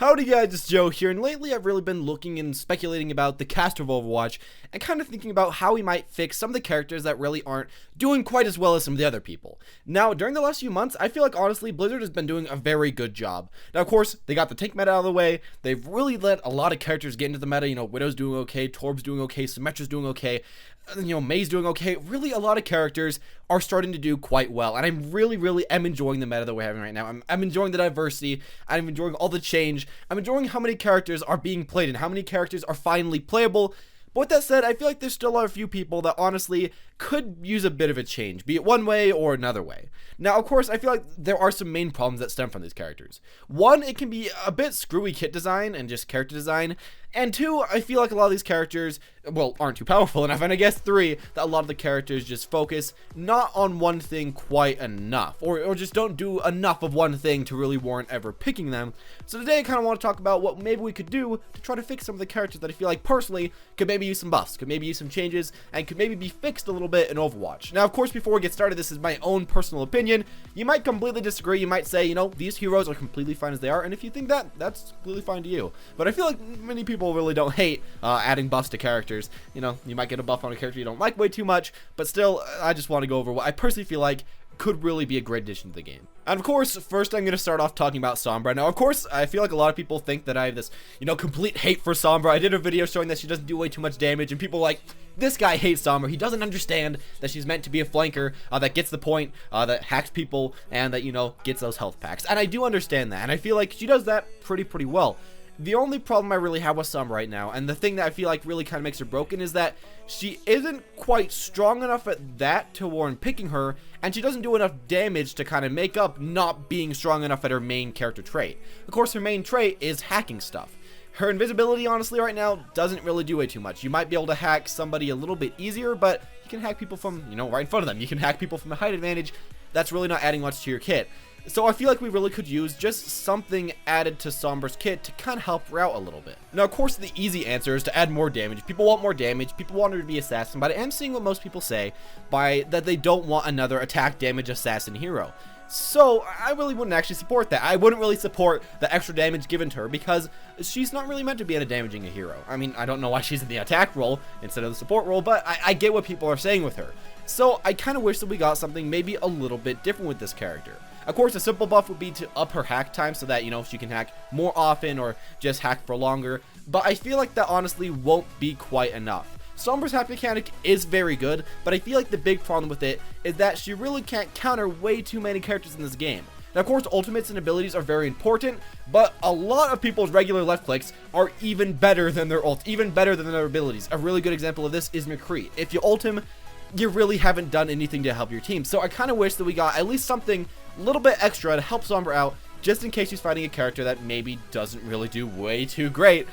Howdy guys, it's Joe here, and lately I've really been looking and speculating about the cast of Overwatch and kind of thinking about how we might fix some of the characters that really aren't doing quite as well as some of the other people. Now, during the last few months, I feel like honestly Blizzard has been doing a very good job. Now, of course, they got the tank meta out of the way. They've really let a lot of characters get into the meta. You know, Widow's doing okay, Torb's doing okay, Symmetra's doing okay, May's doing okay. Really, a lot of characters are starting to do quite well, and I'm really am enjoying the meta that we're having right now. I'm enjoying the diversity. I'm enjoying all the change. I'm enjoying how many characters are being played and how many characters are finally playable. But with that said, I feel like there's still a few people that honestly could use a bit of a change, be it one way or another way. Now, of course, I feel like there are some main problems that stem from these characters. One, it can be a bit screwy kit design and just character design. And two, I feel like a lot of these characters, well, aren't too powerful enough. And I guess three, that a lot of the characters just focus not on one thing quite enough, or just don't do enough of one thing to really warrant ever picking them. So today I kind of want to talk about what maybe we could do to try to fix some of the characters that I feel like personally could maybe use some buffs, could maybe use some changes, and could maybe be fixed a little bit in Overwatch. Now, of course, before we get started, this is my own personal opinion. You might completely disagree. You might say, these heroes are completely fine as they are, and if you think that, that's completely fine to you. But I feel like many people really don't hate adding buffs to characters. You might get a buff on a character you don't like way too much, but still, I just want to go over what I personally feel like could really be a great addition to the game. And of course, first I'm going to start off talking about Sombra. Now, of course, I feel like a lot of people think that I have this, complete hate for Sombra. I did a video showing that she doesn't do way too much damage, and people are like, this guy hates Sombra. He doesn't understand that she's meant to be a flanker that gets the point, that hacks people, and that, gets those health packs. And I do understand that, and I feel like she does that pretty well. The only problem I really have with Sombra right now, and the thing that I feel like really kind of makes her broken, is that she isn't quite strong enough at that to warrant picking her, and she doesn't do enough damage to kind of make up not being strong enough at her main character trait. Of course, her main trait is hacking stuff. Her invisibility, honestly, right now, doesn't really do way too much. You might be able to hack somebody a little bit easier, but you can hack people from, right in front of them. You can hack people from a height advantage. That's really not adding much to your kit. So I feel like we really could use just something added to Sombra's kit to kind of help her out a little bit. Now, of course, the easy answer is to add more damage. People want more damage. People want her to be assassin, but I am seeing what most people say by that they don't want another attack damage assassin hero. So I really wouldn't actually support that. I wouldn't really support the extra damage given to her because she's not really meant to be in a damaging a hero. I mean, I don't know why she's in the attack role instead of the support role, but I get what people are saying with her. So I kind of wish that we got something maybe a little bit different with this character. Of course, a simple buff would be to up her hack time so that, she can hack more often or just hack for longer. But I feel like that honestly won't be quite enough. Sombra's hack mechanic is very good, but I feel like the big problem with it is that she really can't counter way too many characters in this game. Now, of course, ultimates and abilities are very important, but a lot of people's regular left clicks are even better than their ult, even better than their abilities. A really good example of this is McCree. If you ult him, you really haven't done anything to help your team. So I kind of wish that we got at least something a little bit extra to help Sombra out, just in case she's fighting a character that maybe doesn't really do way too great,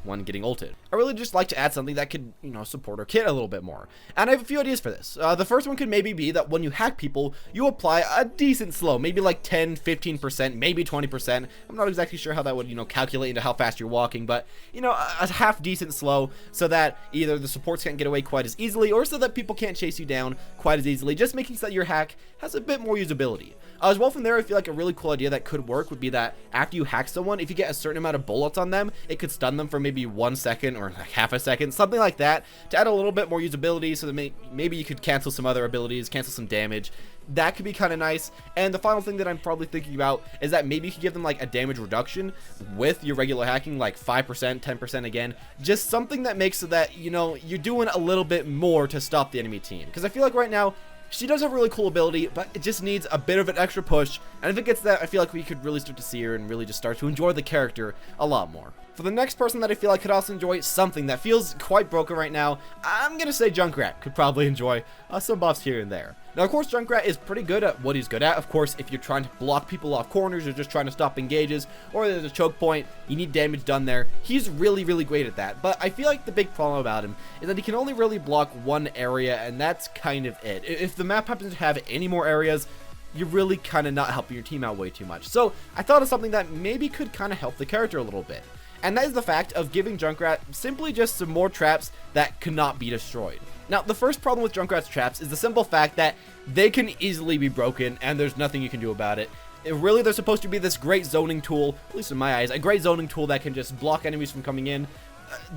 when getting ulted. I really just like to add something that could, support her kit a little bit more. And I have a few ideas for this. The first one could maybe be that when you hack people, you apply a decent slow, maybe like 10, 15%, maybe 20%. I'm not exactly sure how that would, calculate into how fast you're walking, but, a half decent slow so that either the supports can't get away quite as easily or so that people can't chase you down quite as easily, just making so that your hack has a bit more usability. As well, from there, I feel like a really cool idea that could work would be that after you hack someone, if you get a certain amount of bullets on them, it could stun them for maybe 1 second or like half a second, something like that, to add a little bit more usability so that maybe you could cancel some other abilities, cancel some damage. That could be kind of nice. And the final thing that I'm probably thinking about is that maybe you could give them like a damage reduction with your regular hacking, like 5%, 10% again, just something that makes so that, you're doing a little bit more to stop the enemy team. Because I feel like right now, she does have a really cool ability, but it just needs a bit of an extra push, and if it gets that, I feel like we could really start to see her and really just start to enjoy the character a lot more. For the next person that I feel like could also enjoy something that feels quite broken right now, I'm gonna say Junkrat could probably enjoy some buffs here and there. Now, of course, Junkrat is pretty good at what he's good at. Of course, if you're trying to block people off corners or just trying to stop engages, or there's a choke point, you need damage done there, he's really great at that. But I feel like the big problem about him is that he can only really block one area, and that's kind of it. If the map happens to have any more areas, you're really kind of not helping your team out way too much. So I thought of something that maybe could kind of help the character a little bit. And that is the fact of giving Junkrat simply just some more traps that cannot be destroyed. Now, the first problem with Junkrat's traps is the simple fact that they can easily be broken and there's nothing you can do about it. Really, they're supposed to be this great zoning tool, at least in my eyes, a great zoning tool that can just block enemies from coming in.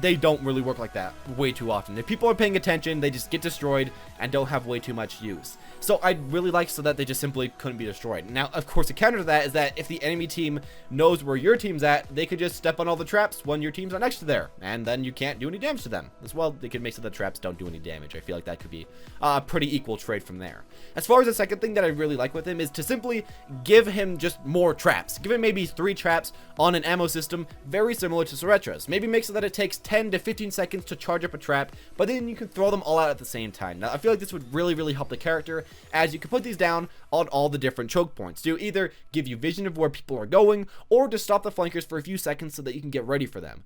They don't really work like that way too often. If people are paying attention, they just get destroyed and don't have way too much use. So I'd really like so that they just simply couldn't be destroyed. Now, of course, the counter to that is that if the enemy team knows where your team's at, they could just step on all the traps when your team's not next to there, and then you can't do any damage to them. As well, they could make so the traps don't do any damage. I feel like that could be a pretty equal trade from there. As far as the second thing that I really like with him is to simply give him just more traps. Give him maybe 3 traps on an ammo system, very similar to Suretra's. Maybe make so that it takes 10 to 15 seconds to charge up a trap, but then you can throw them all out at the same time. Now, I feel like this would really help the character, as you can put these down on all the different choke points to either give you vision of where people are going, or to stop the flankers for a few seconds so that you can get ready for them.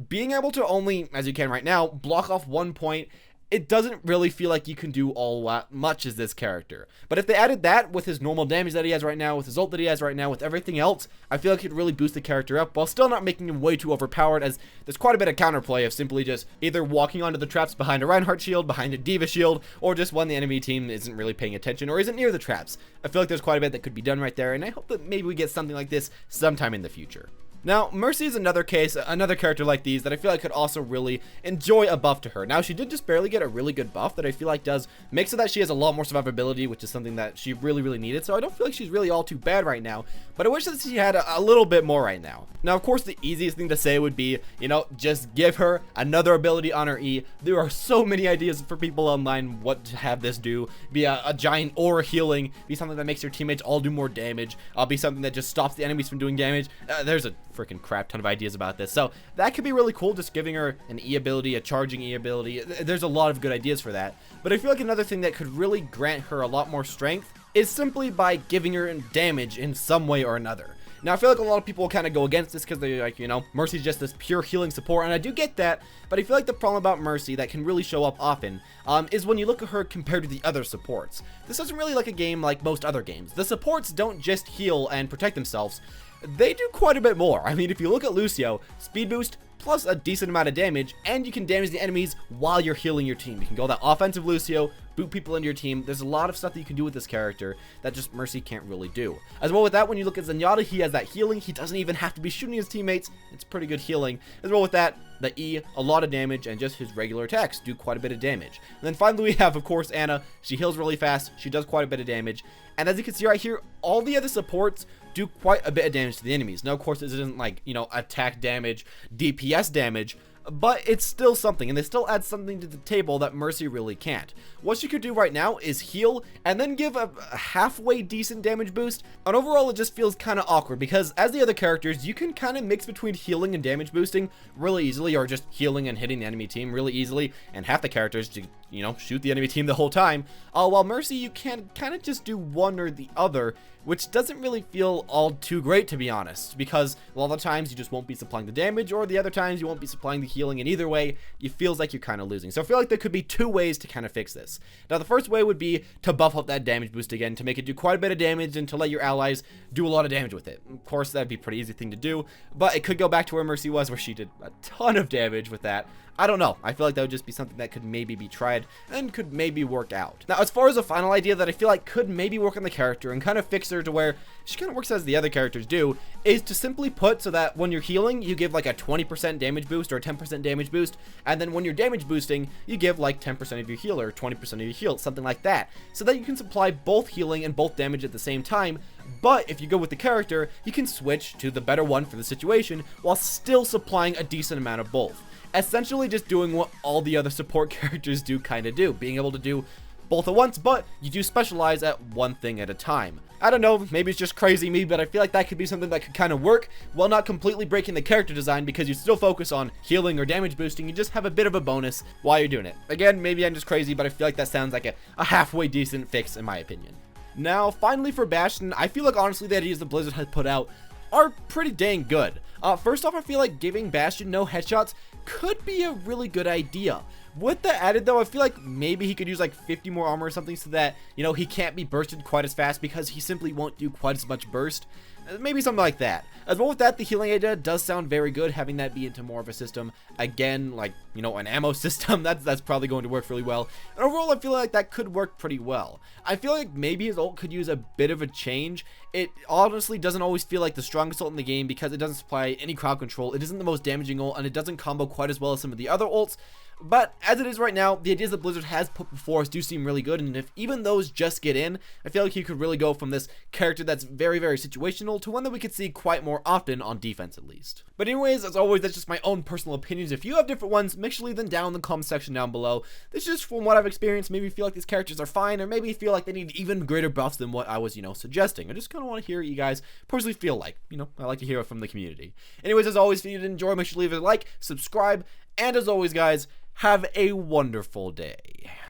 Being able to only, as you can right now, block off 1 point, it doesn't really feel like you can do all that much as this character. But if they added that with his normal damage that he has right now, with his ult that he has right now, with everything else, I feel like it would really boost the character up while still not making him way too overpowered, as there's quite a bit of counterplay of simply just either walking onto the traps behind a Reinhardt shield, behind a Diva shield, or just when the enemy team isn't really paying attention or isn't near the traps. I feel like there's quite a bit that could be done right there, and I hope that maybe we get something like this sometime in the future. Now, Mercy is another case, another character like these that I feel like could also really enjoy a buff to her. Now, she did just barely get a really good buff that I feel like does make so that she has a lot more survivability, which is something that she really needed. So I don't feel like she's really all too bad right now, but I wish that she had a little bit more right now. Now, of course, the easiest thing to say would be, you know, just give her another ability on her E. There are so many ideas for people online what to have this do. Be a giant aura healing, be something that makes your teammates all do more damage, be something that just stops the enemies from doing damage. There's a freaking crap ton of ideas about this, so that could be really cool, just giving her an E ability, a charging E ability. There's a lot of good ideas for that, but I feel like another thing that could really grant her a lot more strength is simply by giving her damage in some way or another. Now, I feel like a lot of people kind of go against this because they're like, you know, Mercy's just this pure healing support, and I do get that, but I feel like the problem about Mercy that can really show up often is when you look at her compared to the other supports. This isn't really like a game like most other games. The supports don't just heal and protect themselves. They do quite a bit more. I mean, if you look at Lucio, speed boost plus a decent amount of damage, and you can damage the enemies while you're healing your team. You can go that offensive Lucio, boot people into your team. There's a lot of stuff that you can do with this character that just Mercy can't really do. As well with that, when you look at Zenyatta, he has that healing. He doesn't even have to be shooting his teammates. It's pretty good healing. As well with that, the E, a lot of damage, and just his regular attacks do quite a bit of damage. And then finally we have, of course, Ana. She heals really fast. She does quite a bit of damage. And as you can see right here, all the other supports do quite a bit of damage to the enemies. Now, of course, this isn't like, you know, attack damage, DPS damage, but it's still something, and they still add something to the table that Mercy really can't. What she could do right now is heal and then give a halfway decent damage boost, and overall it just feels kind of awkward because as the other characters, you can kind of mix between healing and damage boosting really easily, or just healing and hitting the enemy team really easily, and half the characters, you know, shoot the enemy team the whole time, while Mercy, you can kind of just do one or the other, which doesn't really feel all too great, to be honest, because a lot of the times you just won't be supplying the damage, or the other times you won't be supplying the healing, and either way, it feels like you're kind of losing. So I feel like there could be 2 ways to kind of fix this. Now, the first way would be to buff up that damage boost again, to make it do quite a bit of damage, and to let your allies do a lot of damage with it. Of course, that'd be a pretty easy thing to do, but it could go back to where Mercy was, where she did a ton of damage with that. I don't know. I feel like that would just be something that could maybe be tried and could maybe work out. Now, as far as a final idea that I feel like could maybe work on the character and kind of fix her to where she kind of works as the other characters do, is to simply put so that when you're healing, you give like a 20% damage boost or a 10% damage boost, and then when you're damage boosting, you give like 10% of your heal or 20% of your heal, something like that, so that you can supply both healing and both damage at the same time. But if you go with the character, you can switch to the better one for the situation while still supplying a decent amount of both. Essentially just doing what all the other support characters do kind of do, being able to do both at once, but you do specialize at one thing at a time. I don't know, maybe it's just crazy me, but I feel like that could be something that could kind of work while not completely breaking the character design, because you still focus on healing or damage boosting. You just have a bit of a bonus while you're doing it. Again, maybe I'm just crazy, but I feel like that sounds like a halfway decent fix in my opinion. Now, finally for Bastion, I feel like honestly the ideas that Blizzard has put out are pretty dang good. First off, I feel like giving Bastion no headshots could be a really good idea. With that added though, I feel like maybe he could use like 50 more armor or something so that, you know, he can't be bursted quite as fast because he simply won't do quite as much burst. Maybe something like that. As well with that, the healing idea does sound very good, having that be into more of a system. Again, like, you know, an ammo system, that's probably going to work really well. And overall, I feel like that could work pretty well. I feel like maybe his ult could use a bit of a change. It honestly doesn't always feel like the strongest ult in the game because it doesn't supply any crowd control. It isn't the most damaging ult, and it doesn't combo quite as well as some of the other ults. But as it is right now, the ideas that Blizzard has put before us do seem really good, and if even those just get in, I feel like he could really go from this character that's very, very situational to one that we could see quite more often on defense at least. But anyways, as always, that's just my own personal opinions. If you have different ones, make sure to leave them down in the comment section down below. This is just from what I've experienced. Maybe you feel like these characters are fine, or maybe you feel like they need even greater buffs than what I was, suggesting. I just kind of want to hear what you guys personally feel like. I like to hear it from the community. Anyways, as always, if you did enjoy, make sure to leave a like, subscribe, and as always, guys, have a wonderful day.